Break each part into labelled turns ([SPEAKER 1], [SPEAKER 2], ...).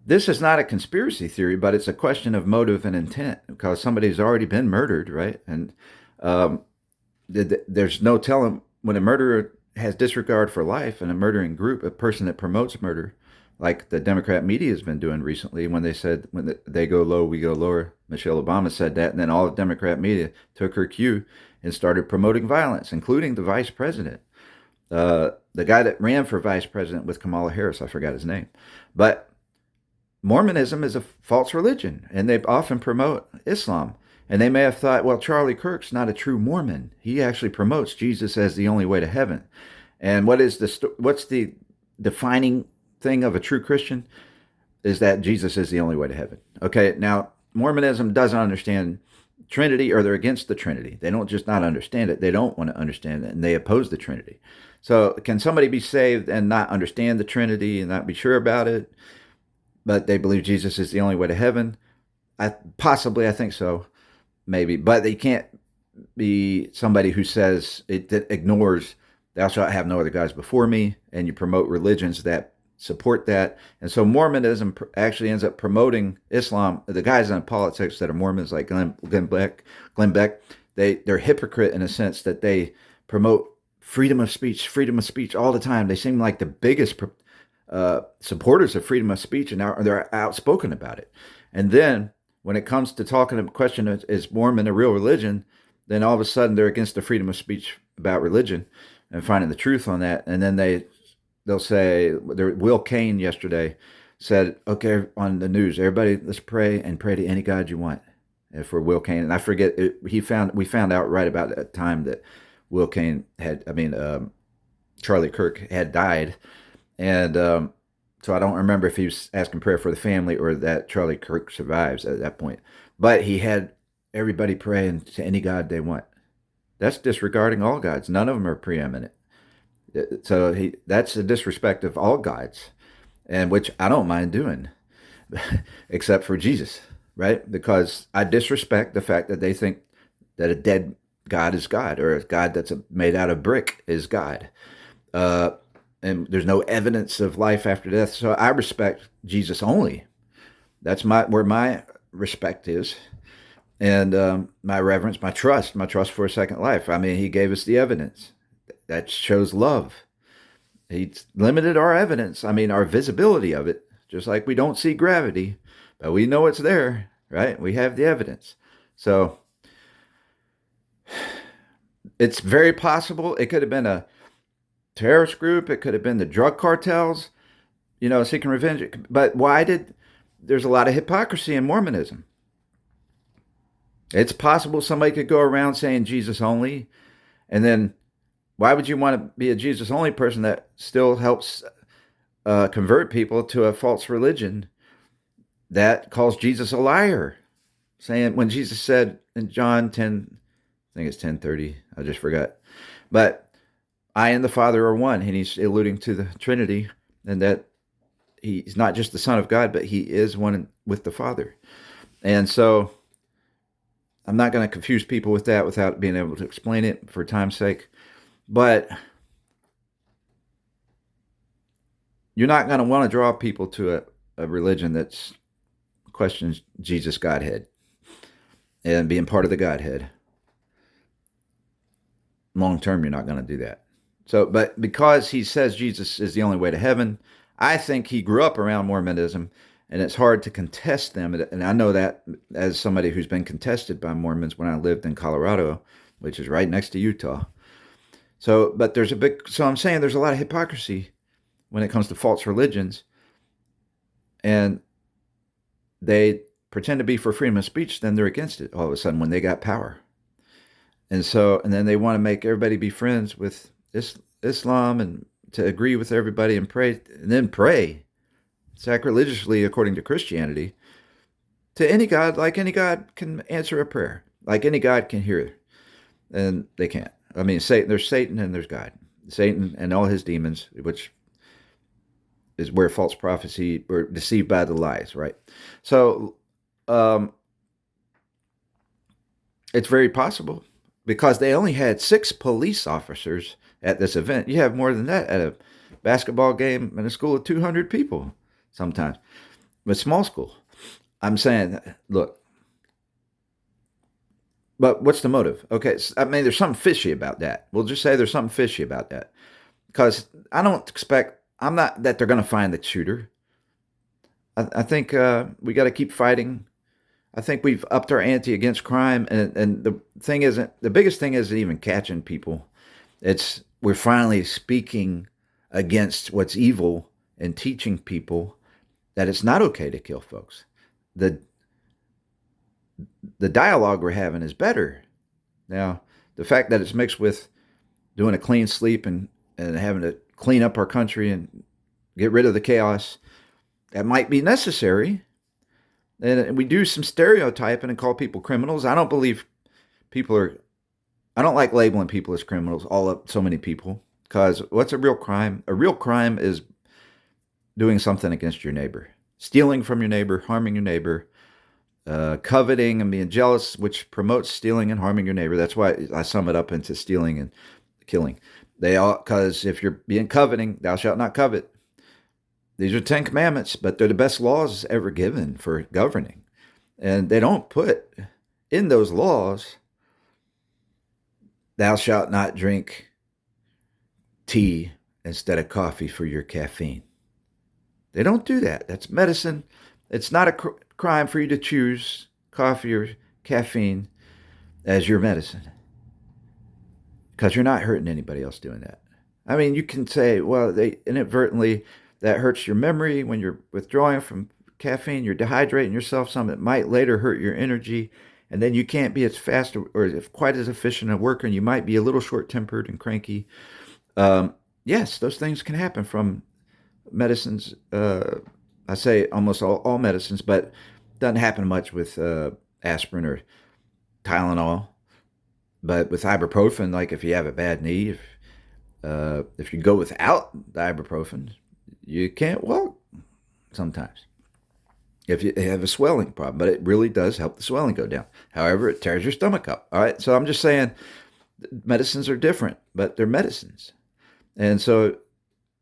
[SPEAKER 1] This is not a conspiracy theory, but it's a question of motive and intent because somebody's already been murdered, right? And um, there's no telling when a murderer has disregard for life and a murdering group, a person that promotes murder, like the Democrat media has been doing recently, when they said they go low, we go lower. Michelle Obama said that, and then all of Democrat media took her cue and started promoting violence, including the vice president, the guy that ran for vice president with Kamala Harris. I forgot his name, but Mormonism is a false religion, and they often promote Islam. And they may have thought, well, Charlie Kirk's not a true Mormon. He actually promotes Jesus as the only way to heaven. And what's the defining thing of a true Christian? Is that Jesus is the only way to heaven. Okay, now Mormonism doesn't understand Trinity, or they're against the Trinity. They don't just not understand it; they don't want to understand it, and they oppose the Trinity. So, can somebody be saved and not understand the Trinity and not be sure about it? But they believe Jesus is the only way to heaven. I think so, maybe, but they can't be somebody who says it that ignores "Thou shalt have no other gods before me," and you promote religions that support that. And so Mormonism actually ends up promoting Islam. The guys in politics that are Mormons, like Glenn Beck, they're hypocrite in a sense that they promote freedom of speech all the time. They seem like the biggest supporters of freedom of speech, and they're outspoken about it. And then when it comes to talking a question of is Mormon a real religion, then all of a sudden they're against the freedom of speech about religion and finding the truth on that. And then they'll say, Will Cain yesterday said, okay, on the news, everybody, let's pray and pray to any God you want. For Will Cain, and I forget, we found out right about that time that Will Cain Charlie Kirk had died, and so I don't remember if he was asking prayer for the family or that Charlie Kirk survives at that point. But he had everybody praying to any God they want. That's disregarding all gods. None of them are preeminent. So that's a disrespect of all gods, and which I don't mind doing, except for Jesus, right? Because I disrespect the fact that they think that a dead God is God, or a God that's made out of brick is God. Uh, and there's no evidence of life after death. So I respect Jesus only. That's where my respect is, and my reverence, my trust for a second life. I mean, he gave us the evidence that shows love. He's limited our evidence. I mean, our visibility of it, just like we don't see gravity, but we know it's there, right? We have the evidence. So it's very possible it could have been a terrorist group. It could have been the drug cartels, seeking revenge. But there's a lot of hypocrisy in Mormonism. It's possible somebody could go around saying Jesus only, and then why would you want to be a Jesus only person that still helps convert people to a false religion that calls Jesus a liar? Saying when Jesus said in John 10, I think it's 10:30, I just forgot, but I and the Father are one, and he's alluding to the Trinity, and that he's not just the Son of God, but he is one with the Father. And so I'm not going to confuse people with that without being able to explain it for time's sake. But you're not going to want to draw people to a religion that questions Jesus' Godhead and being part of the Godhead. Long term, you're not going to do that. So, but because he says Jesus is the only way to heaven, I think he grew up around Mormonism, and it's hard to contest them. And I know that as somebody who's been contested by Mormons when I lived in Colorado, which is right next to Utah. So, but so I'm saying there's a lot of hypocrisy when it comes to false religions, and they pretend to be for freedom of speech, then they're against it all of a sudden when they got power. And then they want to make everybody be friends with Islam and to agree with everybody and then pray sacrilegiously according to Christianity to any God, like any God can answer a prayer, like any God can hear it. And they can't. I mean, there's Satan and there's God. Satan and all his demons, which is where false prophecy were deceived by the lies, right? So it's very possible because they only had 6 police officers at this event. You have more than that at a basketball game in a school of 200 people sometimes. But small school. I'm saying, look, but what's the motive? Okay, I mean, there's something fishy about that. We'll just say there's something fishy about that. Because I don't expect, I'm not that they're going to find the shooter. I think we got to keep fighting. I think we've upped our ante against crime. And the thing isn't, the biggest thing isn't even catching people. It's, we're finally speaking against what's evil and teaching people that it's not okay to kill folks. The the dialogue we're having is better. Now, the fact that it's mixed with doing a clean sleep and having to clean up our country and get rid of the chaos, that might be necessary. And we do some stereotyping and call people criminals. I don't believe people are, I don't like labeling people as criminals, all up so many people. Because what's a real crime? A real crime is doing something against your neighbor, stealing from your neighbor, harming your neighbor, coveting and being jealous, which promotes stealing and harming your neighbor. That's why I sum it up into stealing and killing. They all, because if you're being coveting, thou shalt not covet. These are 10 commandments, but they're the best laws ever given for governing. And they don't put in those laws, thou shalt not drink tea instead of coffee for your caffeine. They don't do that. That's medicine. It's not a crime for you to choose coffee or caffeine as your medicine, because you're not hurting anybody else doing that. I mean, you can say, well, they inadvertently, that hurts your memory when you're withdrawing from caffeine. You're dehydrating yourself some that might later hurt your energy, and then you can't be as fast or quite as efficient a worker, and you might be a little short-tempered and cranky. Yes, those things can happen from medicines. I say almost all medicines, but doesn't happen much with aspirin or Tylenol. But with ibuprofen, like if you have a bad knee, if you go without the ibuprofen, you can't walk sometimes. If you have a swelling problem, but it really does help the swelling go down. However, it tears your stomach up. All right, so I'm just saying medicines are different, but they're medicines. And so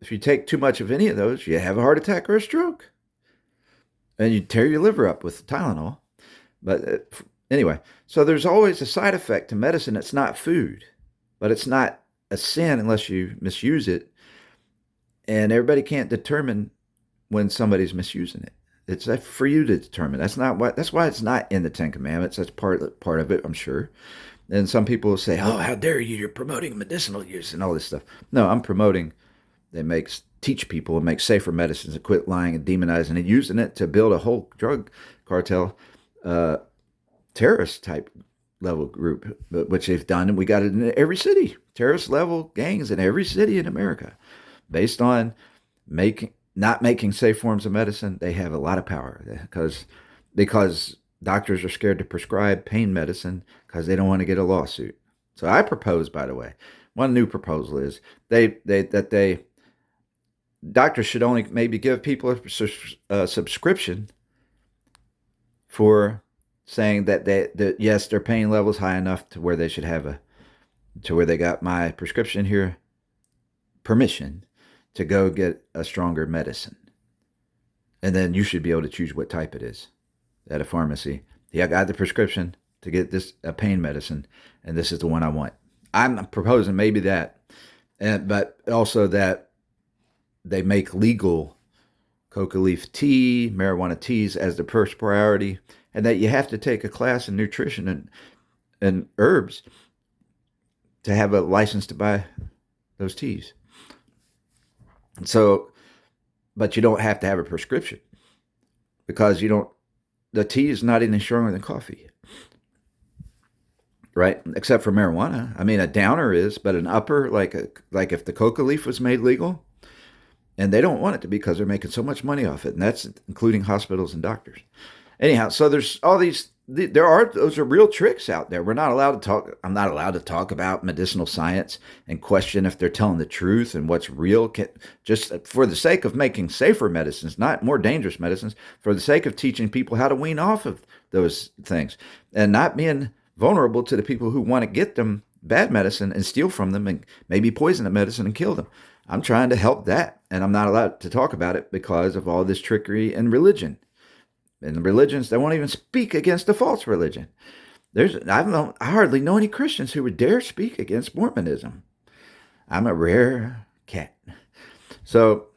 [SPEAKER 1] if you take too much of any of those, you have a heart attack or a stroke. And you tear your liver up with Tylenol. But anyway, so there's always a side effect to medicine. It's not food, but it's not a sin unless you misuse it. And everybody can't determine when somebody's misusing it. It's for you to determine. That's why it's not in the 10 Commandments. That's part of it, I'm sure. And some people will say, "Oh, how dare you? You're promoting medicinal use and all this stuff." No, I'm promoting teach people and make safer medicines and quit lying and demonizing and using it to build a whole drug cartel, terrorist type level group, which they've done. And we got it in every city, terrorist level gangs in every city in America, based on not making safe forms of medicine. They have a lot of power because doctors are scared to prescribe pain medicine because they don't want to get a lawsuit. So I propose, by the way, one new proposal is doctors should only maybe give people a subscription for saying that yes, their pain level is high enough to where they should have to where they got my prescription here, permission to go get a stronger medicine. And then you should be able to choose what type it is at a pharmacy. Yeah, I got the prescription to get a pain medicine, and this is the one I want. I'm proposing maybe that, but also that they make legal coca leaf tea, marijuana teas as the first priority, and that you have to take a class in nutrition and herbs to have a license to buy those teas. So, but you don't have to have a prescription because the tea is not any stronger than coffee, right? Except for marijuana. I mean, a downer is, but an upper, like if the coca leaf was made legal, and they don't want it to be because they're making so much money off it, and that's including hospitals and doctors. Anyhow, so there's all these, those are real tricks out there. We're not allowed to talk, I'm not allowed to talk about medicinal science and question if they're telling the truth and what's real, just for the sake of making safer medicines, not more dangerous medicines, for the sake of teaching people how to wean off of those things and not being vulnerable to the people who want to get them bad medicine and steal from them and maybe poison the medicine and kill them. I'm trying to help that, and I'm not allowed to talk about it because of all this trickery and religion. And the religions, they won't even speak against the false religion. I hardly know any Christians who would dare speak against Mormonism. I'm a rare cat. So,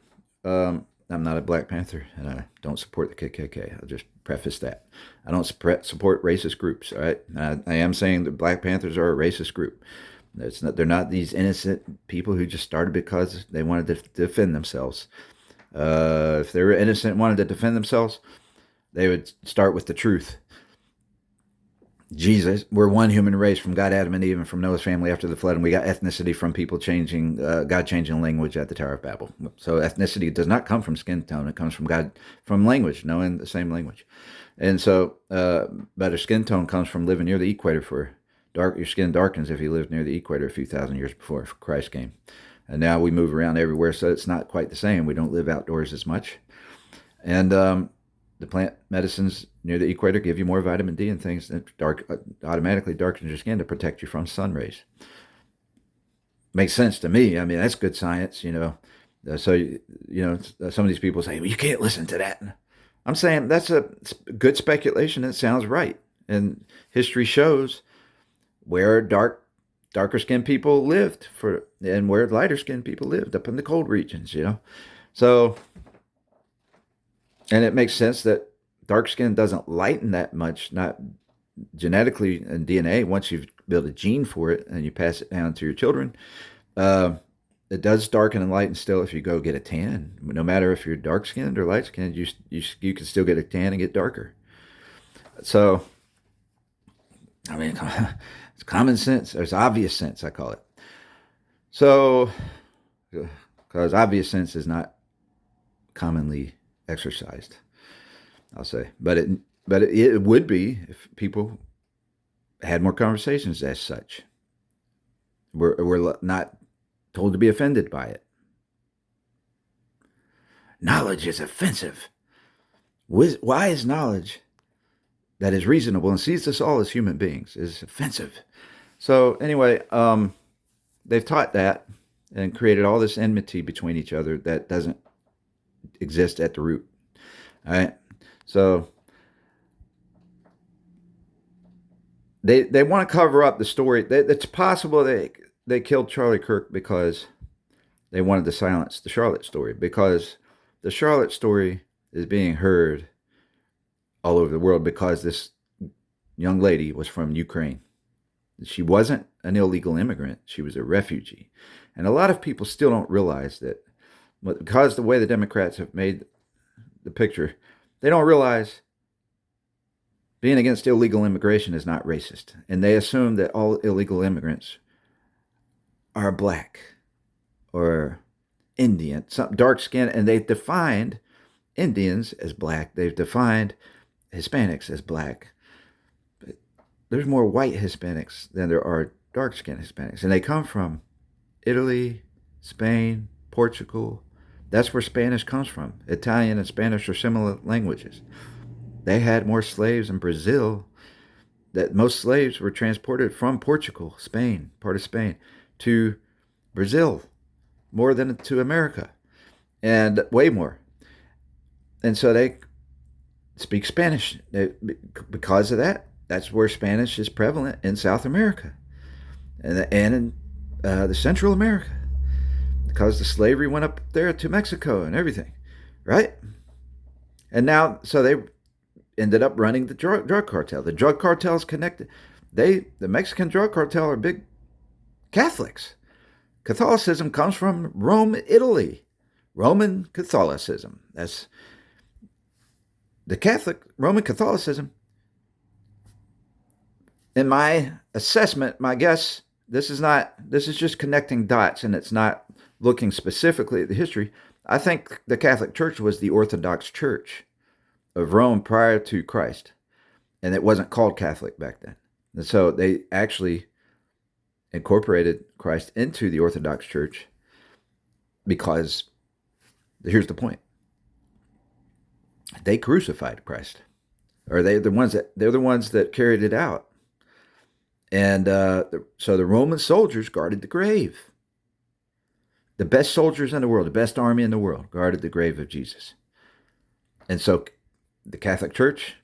[SPEAKER 1] I'm not a Black Panther, and I don't support the KKK. I'll just preface that. I don't support racist groups. All right, I am saying that Black Panthers are a racist group. They're not these innocent people who just started because they wanted to defend themselves. If they were innocent and wanted to defend themselves, they would start with the truth. Jesus, we're one human race from God, Adam, and Eve, and from Noah's family after the flood, and we got ethnicity from people changing, God changing language at the Tower of Babel. So ethnicity does not come from skin tone; it comes from God, from language, knowing the same language. And so, better skin tone comes from living near the equator. Your skin darkens if you lived near the equator a few thousand years before Christ came. And now we move around everywhere, so it's not quite the same. We don't live outdoors as much, and the plant medicines near the equator give you more vitamin D and things that automatically darkens your skin to protect you from sun rays. Makes sense to me. I mean, that's good science, So, some of these people say, well, you can't listen to that. I'm saying that's a good speculation. It sounds right. And history shows where darker skinned people lived and where lighter skinned people lived up in the cold regions, So, and it makes sense that dark skin doesn't lighten that much, not genetically in DNA. Once you've built a gene for it and you pass it down to your children, it does darken and lighten still if you go get a tan. No matter if you're dark skinned or light skinned, you can still get a tan and get darker. So, I mean, it's common sense. It's obvious sense, I call it. So, because obvious sense is not commonly exercised, I'll say, but it would be if people had more conversations as such. We're not told to be offended by it. Knowledge is offensive. Why is knowledge that is reasonable and sees us all as human beings is offensive? So anyway, they've taught that and created all this enmity between each other that doesn't exist at the root. All right. So they want to cover up the story. It's possible they killed Charlie Kirk because they wanted to silence the Charlotte story, because the Charlotte story is being heard all over the world because this young lady was from Ukraine. She wasn't an illegal immigrant. She was a refugee. And a lot of people still don't realize that, because the way the Democrats have made the picture, they don't realize being against illegal immigration is not racist. And they assume that all illegal immigrants are black or Indian, some dark skin, and they've defined Indians as black. They've defined Hispanics as black. But there's more white Hispanics than there are dark skinned Hispanics. And they come from Italy, Spain, Portugal. That's where Spanish comes from. Italian and Spanish are similar languages. They had more slaves in Brazil. That most slaves were transported from Portugal, Spain, part of Spain, to Brazil, more than to America, and way more. And so they speak Spanish. Because of that, that's where Spanish is prevalent in South America and in the Central America, because the slavery went up there to Mexico and everything, right? And now, so they ended up running the drug cartel. The drug cartel is connected. The Mexican drug cartel are big Catholics. Catholicism comes from Rome, Italy. Roman Catholicism. That's the Catholic Roman Catholicism. In my assessment, my guess, this is just connecting dots, and it's not looking specifically at the history. I think the Catholic Church was the Orthodox Church of Rome prior to Christ, and it wasn't called Catholic back then. And so they actually incorporated Christ into the Orthodox Church, because here's the point: they crucified Christ, or they're the ones that carried it out. And so the Roman soldiers guarded the grave. The best soldiers in the world, the best army in the world, guarded the grave of Jesus. And so the Catholic Church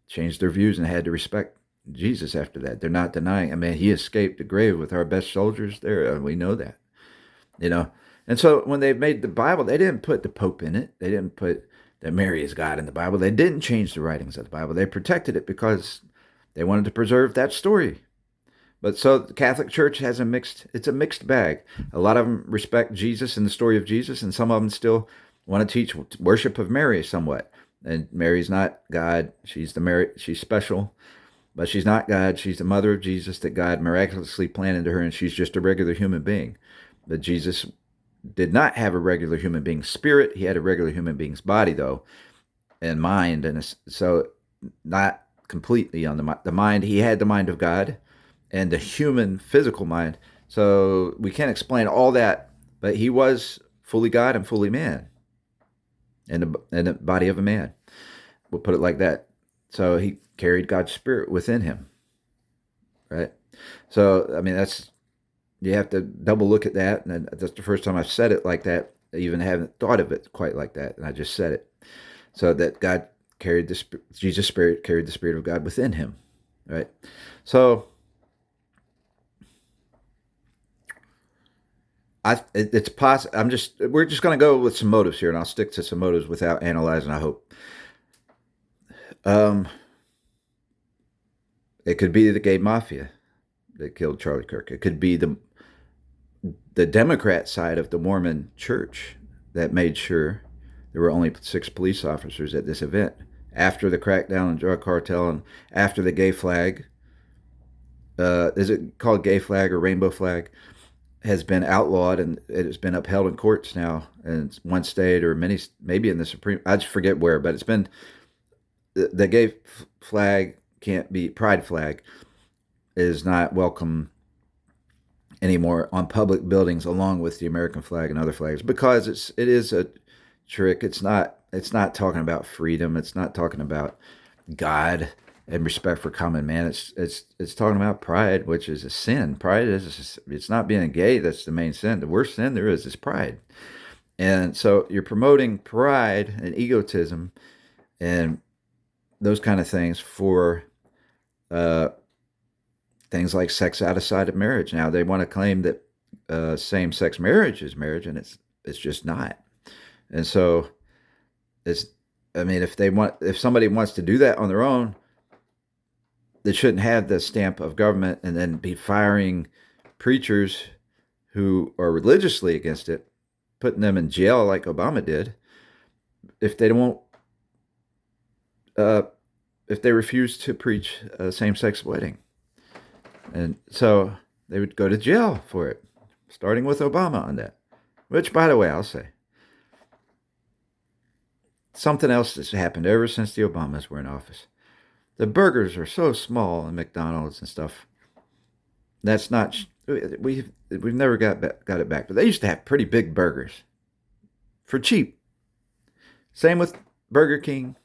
[SPEAKER 1] changed their views and had to respect Jesus after that. They're not denying. I mean, he escaped the grave with our best soldiers there. We know that, you know. And so when they made the Bible, they didn't put the Pope in it. They didn't put that Mary is God in the Bible. They didn't change the writings of the Bible. They protected it because they wanted to preserve that story. But so the Catholic Church has it's a mixed bag. A lot of them respect Jesus and the story of Jesus, and some of them still want to teach worship of Mary somewhat. And Mary's not God. She's special, but she's not God. She's the mother of Jesus that God miraculously planted to her, and she's just a regular human being. But Jesus did not have a regular human being's spirit. He had a regular human being's body, though, and mind. And so not completely on the mind. He had the mind of God and the human physical mind. So we can't explain all that, but he was fully God and fully man in the body of a man. We'll put it like that. So he carried God's spirit within him, right? So, I mean, you have to double look at that. And that's the first time I've said it like that. I even haven't thought of it quite like that. And I just said it. So that Jesus' spirit carried the spirit of God within him, right? So it's possible. We're just going to go with some motives here, and I'll stick to some motives without analyzing, I hope. It could be the gay mafia that killed Charlie Kirk. It could be the Democrat side of the Mormon church that made sure there were only 6 police officers at this event after the crackdown on drug cartel and after the gay flag. Is it called gay flag or rainbow flag? Has been outlawed, and it has been upheld in courts now in one state or many, maybe in the Supreme. I just forget where, but it's been the gay flag can't be pride flag is not welcome anymore on public buildings along with the American flag and other flags because it is a trick. It's not talking about freedom. It's not talking about God and respect for common man. It's talking about pride, which is a sin. Pride it's not being gay. That's the main sin. The worst sin there is pride. And so you're promoting pride and egotism and those kind of things for things like sex outside of marriage. Now they want to claim that same-sex marriage is marriage, and it's just not. And so if somebody wants to do that on their own, they shouldn't have the stamp of government and then be firing preachers who are religiously against it, putting them in jail like Obama did, if they won't, if they refuse to preach a same-sex wedding. And so they would go to jail for it, starting with Obama on that. Which, by the way, I'll say, something else has happened ever since the Obamas were in office. The burgers are so small in McDonald's and stuff. That's not, we've never got it back. But they used to have pretty big burgers for cheap. Same with Burger King.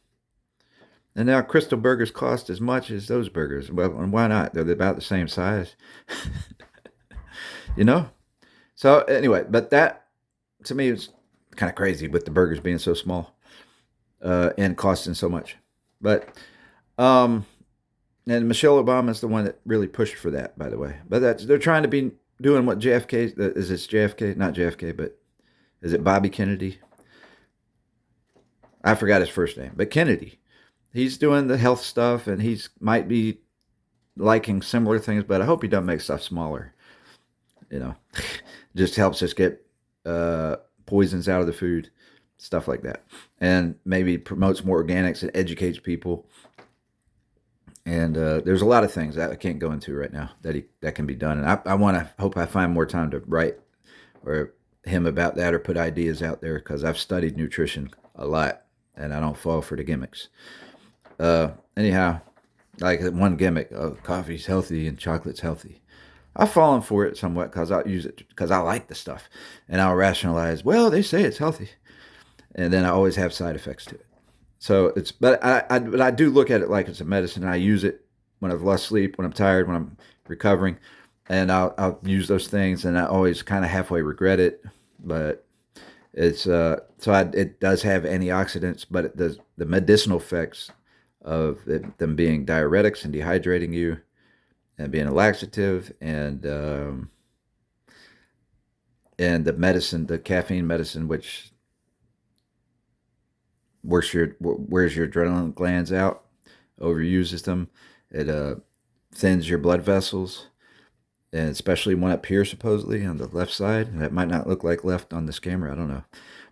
[SPEAKER 1] And now Crystal burgers cost as much as those burgers. Well, and why not? They're about the same size. You know? So anyway, but that, to me, is kind of crazy with the burgers being so small and costing so much. But, and Michelle Obama is the one that really pushed for that, by the way. But they're trying to be doing what JFK, is it JFK? Not JFK, but is it Bobby Kennedy? I forgot his first name, but Kennedy. He's doing the health stuff, and he's might be liking similar things, but I hope he doesn't make stuff smaller. You know, just helps us get poisons out of the food, stuff like that, and maybe promotes more organics and educates people. And there's a lot of things that I can't go into right now that can be done, and I hope I find more time to write or him about that or put ideas out there, because I've studied nutrition a lot, and I don't fall for the gimmicks. Anyhow, like one gimmick, coffee's healthy and chocolate's healthy. I've fallen for it somewhat because I use it because I like the stuff, and I'll rationalize, well, they say it's healthy, and then I always have side effects to it. So but I do look at it like it's a medicine, and I use it when I've lost sleep, when I'm tired, when I'm recovering, and I'll use those things, and I always kind of halfway regret it, but It's it does have antioxidants, but it does the medicinal effects of them being diuretics and dehydrating you and being a laxative and the medicine, the caffeine medicine, which wears your adrenaline glands out, overuses them. It thins your blood vessels, and especially one up here, supposedly on the left side. That might not look like left on this camera. I don't know,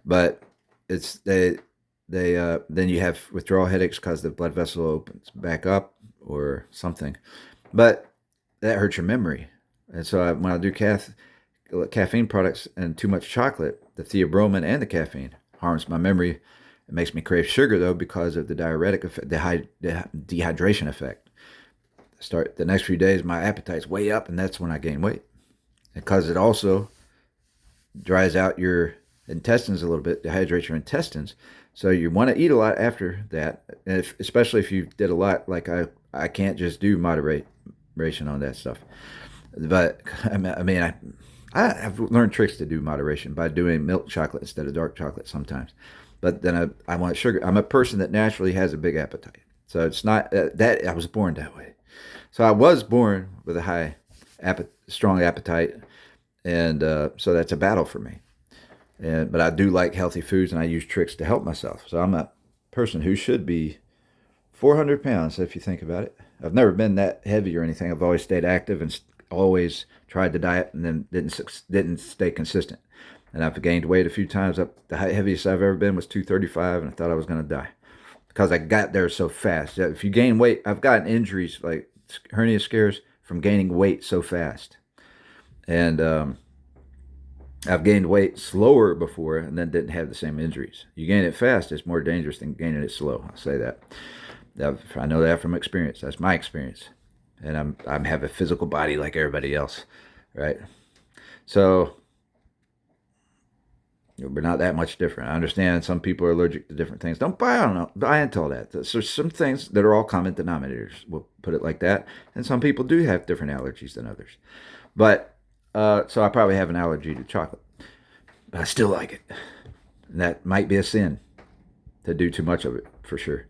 [SPEAKER 1] but it's they then you have withdrawal headaches because the blood vessel opens back up or something, but that hurts your memory. And so when I do caffeine products and too much chocolate, the theobromine and the caffeine harms my memory. It makes me crave sugar though because of the diuretic effect, the dehydration effect. Start the next few days, my appetite's way up, and that's when I gain weight because it also dries out your intestines a little bit, dehydrates your intestines. So you want to eat a lot after that, and especially if you did a lot. Like I can't just do moderation on that stuff. But I've learned tricks to do moderation by doing milk chocolate instead of dark chocolate sometimes. But then I want sugar. I'm a person that naturally has a big appetite. So it's not that I was born that way. So I was born with a strong appetite, and so that's a battle for me. But I do like healthy foods, and I use tricks to help myself. So I'm a person who should be 400 pounds if you think about it. I've never been that heavy or anything. I've always stayed active and always tried to diet, and then didn't stay consistent. And I've gained weight a few times. The heaviest I've ever been was 235, and I thought I was going to die because I got there so fast. If you gain weight, I've gotten injuries like hernia scares from gaining weight so fast. And I've gained weight slower before and then didn't have the same injuries. You gain it fast, it's more dangerous than gaining it slow. I'll say that. I know that from experience. That's my experience. And I have a physical body like everybody else, right? So we're not that much different. I understand some people are allergic to different things. Don't buy into all that. So some things that are all common denominators. We'll put it like that. And some people do have different allergies than others. But so I probably have an allergy to chocolate, but I still like it. And that might be a sin to do too much of it, for sure.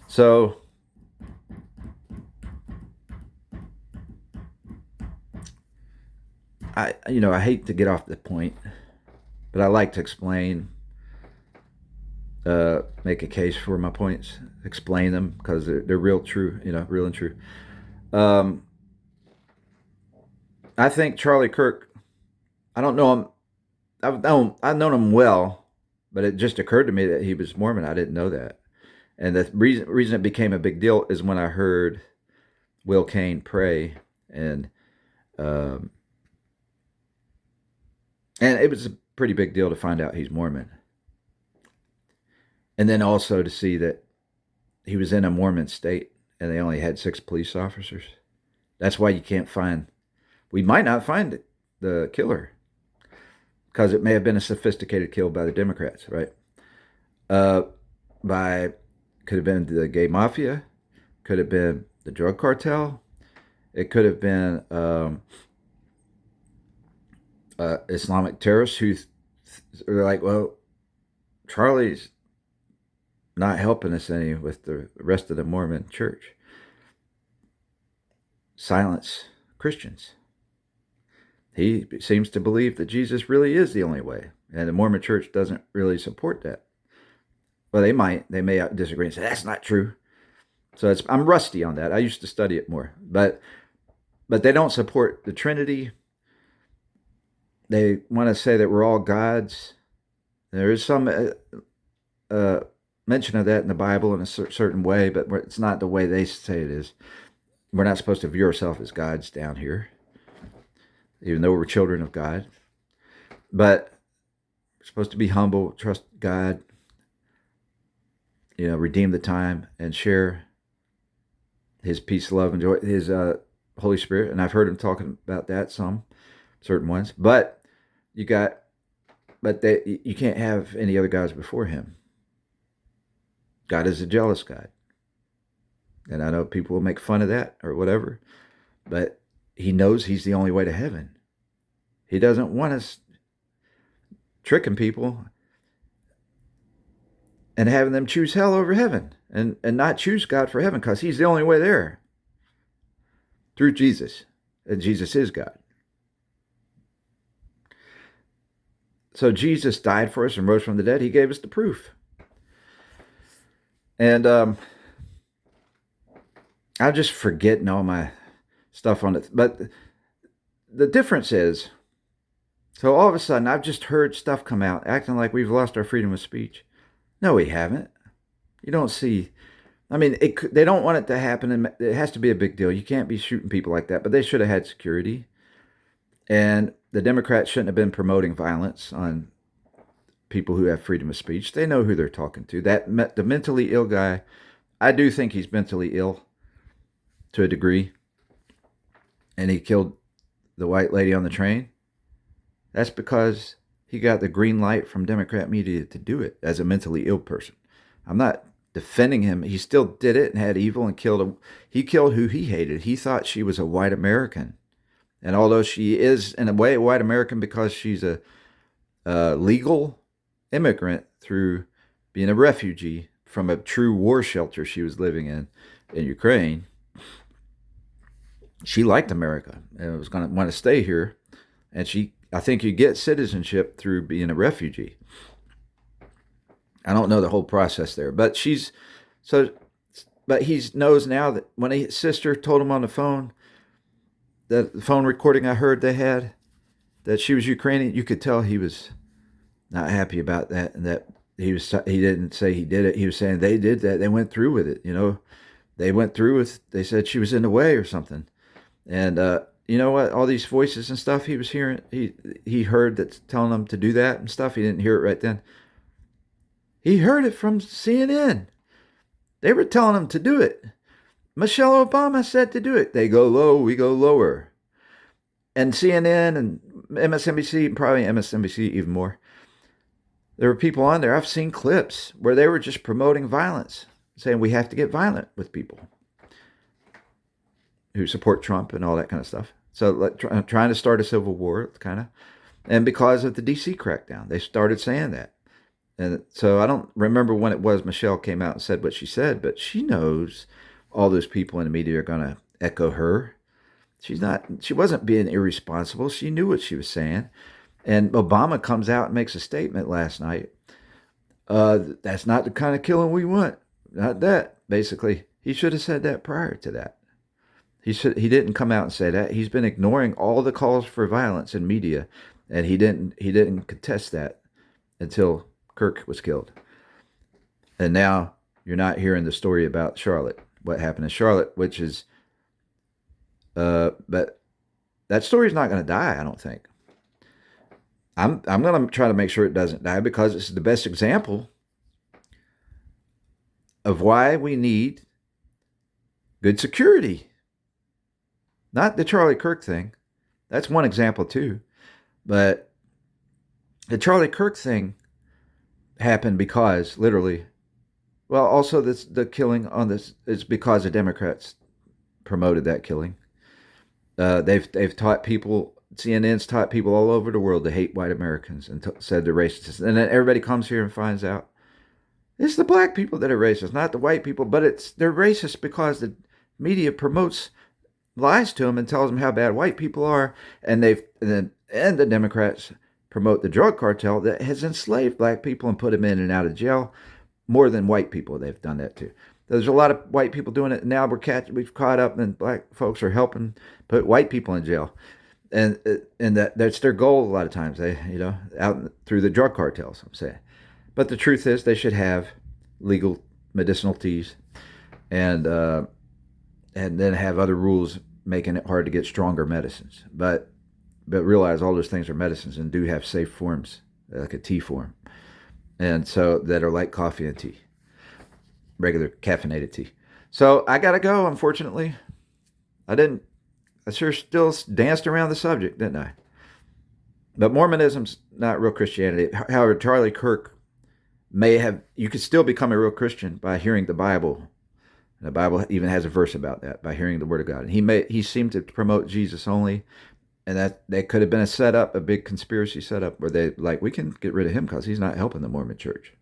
[SPEAKER 1] So I hate to get off the point, but I like to explain, make a case for my points, explain them because they're real true, real and true. Um, I think Charlie Kirk. I don't know him. I've known him well, but it just occurred to me that he was Mormon. I didn't know that, and the reason it became a big deal is when I heard Will Kane pray, and um, and it was a pretty big deal to find out he's Mormon, and then also to see that he was in a Mormon state and they only had 6 police officers. That's why you can't find. We might not find the killer because it may have been a sophisticated kill by the Democrats, right? Uh, by Could have been the gay mafia, could have been the drug cartel, it could have been Islamic terrorists who are like, well, Charlie's not helping us any with the rest of the Mormon church. Silence Christians. He seems to believe that Jesus really is the only way, and the Mormon church doesn't really support that. Well, they may disagree and say that's not true. So I'm rusty on that. I used to study it more, but they don't support the Trinity. They want to say that we're all gods. There is some mention of that in the Bible in a certain way, but it's not the way they say it is. We're not supposed to view ourselves as gods down here, even though we're children of God. But we're supposed to be humble, trust God, redeem the time, and share His peace, love, and joy, His Holy Spirit. And I've heard him talking about that some, certain ones. But you can't have any other gods before Him. God is a jealous God. And I know people will make fun of that or whatever, but He knows He's the only way to heaven. He doesn't want us tricking people and having them choose hell over heaven and not choose God for heaven because he's the only way there through Jesus. And Jesus is God. So Jesus died for us and rose from the dead. He gave us the proof. And I'm just forgetting all my stuff on it. But the difference is, so all of a sudden I've just heard stuff come out acting like we've lost our freedom of speech. No, we haven't. You don't see. I mean, they don't want it to happen, and it has to be a big deal. You can't be shooting people like that, but they should have had security. And the Democrats shouldn't have been promoting violence on people who have freedom of speech. They know who they're talking to. The mentally ill guy, I do think he's mentally ill to a degree. And he killed the white lady on the train. That's because he got the green light from Democrat media to do it as a mentally ill person. I'm not defending him. He still did it and had evil and he killed who he hated. He thought she was a white American. And although she is, in a way, a white American because she's a legal immigrant through being a refugee from a true war shelter she was living in Ukraine, she liked America and was going to want to stay here. And I think you get citizenship through being a refugee. I don't know the whole process there, but he knows now that when his sister told him on the phone, the phone recording I heard they had, that she was Ukrainian, you could tell he was not happy about that, and that he didn't say he did it. He was saying they did that. They went through with it. They said she was in the way or something. And you know what? All these voices and stuff he was hearing, he heard that's telling them to do that and stuff. He didn't hear it right then. He heard it from CNN. They were telling him to do it. Michelle Obama said to do it. They go low, we go lower. And CNN and MSNBC, probably MSNBC even more, there were people on there, I've seen clips where they were just promoting violence, saying we have to get violent with people who support Trump and all that kind of stuff. So like, trying to start a civil war, kind of. And because of the D.C. crackdown, they started saying that. And so I don't remember when it was Michelle came out and said what she said, but she knows all those people in the media are going to echo her. She wasn't being irresponsible. She knew what she was saying. And Obama comes out and makes a statement last night. That's not the kind of killing we want. Not that. Basically, he should have said that prior to that. He didn't come out and say that. He's been ignoring all the calls for violence in media, and he didn't contest that until Kirk was killed. And now you're not hearing the story about Charlotte, what happened in Charlotte, which is, but that story's not going to die, I don't think. I'm going to try to make sure it doesn't die because it's the best example of why we need good security. Not the Charlie Kirk thing. That's one example too. But the Charlie Kirk thing happened because, literally, well, also the killing on this is because the Democrats promoted that killing. They've taught people, CNN's taught people all over the world to hate white Americans and said they're racist. And then everybody comes here and finds out it's the black people that are racist, not the white people. But they're racist because the media promotes lies to them and tells them how bad white people are, and the Democrats promote the drug cartel that has enslaved black people and put them in and out of jail more than white people. They've done that too. There's a lot of white people doing it, and now we've caught up, and black folks are helping put white people in jail, and that's their goal a lot of times. They out through the drug cartels. I'm saying, but the truth is they should have legal medicinal teas, and then have other rules making it hard to get stronger medicines. But realize all those things are medicines and do have safe forms, like a tea form, and so that are like coffee and tea, regular caffeinated tea. So I gotta go, unfortunately. I sure still danced around the subject, didn't I? But Mormonism's not real Christianity. However, Charlie Kirk you could still become a real Christian by hearing the Bible. The Bible even has a verse about that, by hearing the Word of God. And he seemed to promote Jesus only, And that could have been a setup, a big conspiracy setup where they like, we can get rid of him because he's not helping the Mormon church.